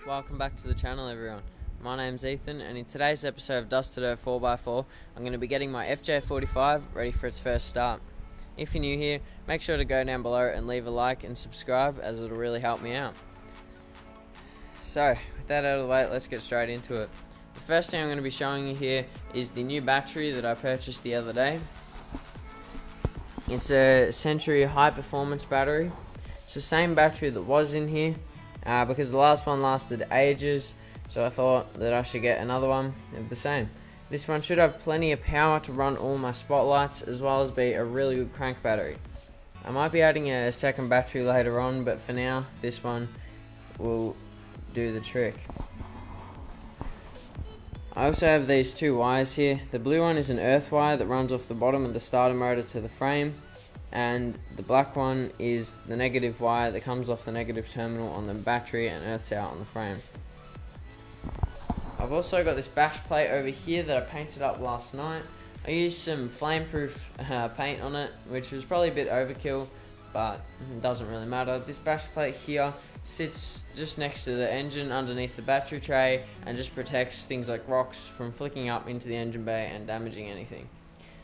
Welcome back to the channel, everyone. My name's Ethan, and in today's episode of Dusted Earth 4x4, I'm going to be getting my FJ45 ready for its first start. If you're new here, make sure to go down below and leave a like and subscribe, as it'll really help me out. So, with that out of the way, let's get straight into it. The first thing I'm going to be showing you here is the new battery that I purchased the other day. It's a Century high performance battery. It's the same battery that was in here, because the last one lasted ages, so I thought that I should get another one of the same. This one should have plenty of power to run all my spotlights, as well as be a really good crank battery. I might be adding a second battery later on, but for now this one will do the trick. I also have these two wires here. The blue one is an earth wire that runs off the bottom of the starter motor to the frame, and the black one is the negative wire that comes off the negative terminal on the battery and earths out on the frame. I've also got this bash plate over here that I painted up last night. I used some flameproof paint on it, which was probably a bit overkill, but it doesn't really matter. This bash plate here sits just next to the engine underneath the battery tray and just protects things like rocks from flicking up into the engine bay and damaging anything.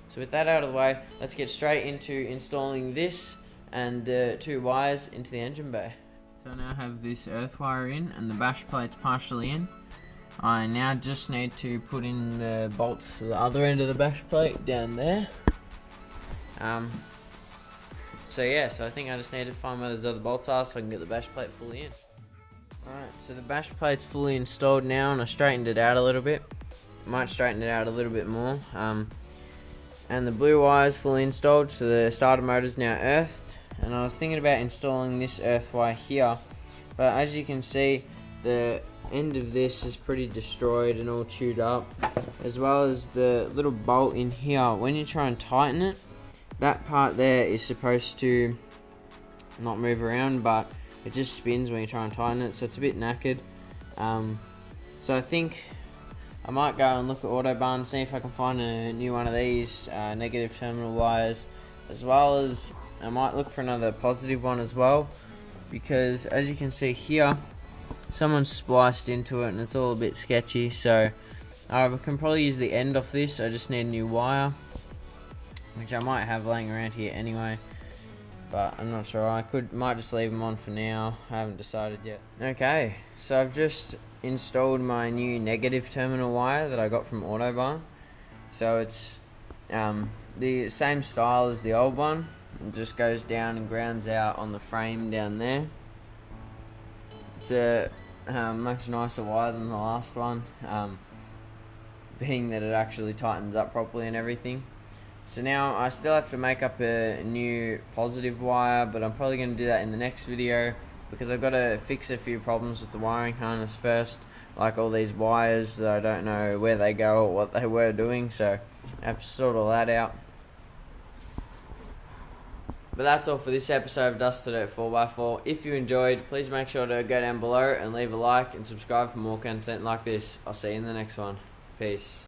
So with that out of the way, let's get straight into installing this and the two wires into the engine bay. So I now have this earth wire in and the bash plate's partially in. I now just need to put in the bolts for the other end of the bash plate down there. So I think I just need to find where those other bolts are so I can get the bash plate fully in. Alright, so the bash plate's fully installed now, and I straightened it out a little bit. Might straighten it out a little bit more. And the blue wire is fully installed, so the starter motor is now earthed. And I was thinking about installing this earth wire here, but as you can see, the end of this is pretty destroyed and all chewed up, as well as the little bolt in here. When you try and tighten it, that part there is supposed to not move around, but it just spins when you try and tighten it, so it's a bit knackered. So I think I might go and look at Autobarn and see if I can find a new one of these negative terminal wires, as well as I might look for another positive one as well, because as you can see here, someone's spliced into it and it's all a bit sketchy. So I can probably use the end off this. I just need a new wire, which I might have laying around here anyway, but I'm not sure. I might just leave them on for now. I haven't decided yet. Okay, so I've just installed my new negative terminal wire that I got from Autobarn. So it's the same style as the old one. It just goes down and grounds out on the frame down there. It's a much nicer wire than the last one, being that it actually tightens up properly and everything. So now I still have to make up a new positive wire, but I'm probably going to do that in the next video, because I've got to fix a few problems with the wiring harness first, like all these wires that I don't know where they go or what they were doing, so I have to sort all that out. But that's all for this episode of Dusted at 4x4. If you enjoyed, please make sure to go down below and leave a like and subscribe for more content like this. I'll see you in the next one. Peace.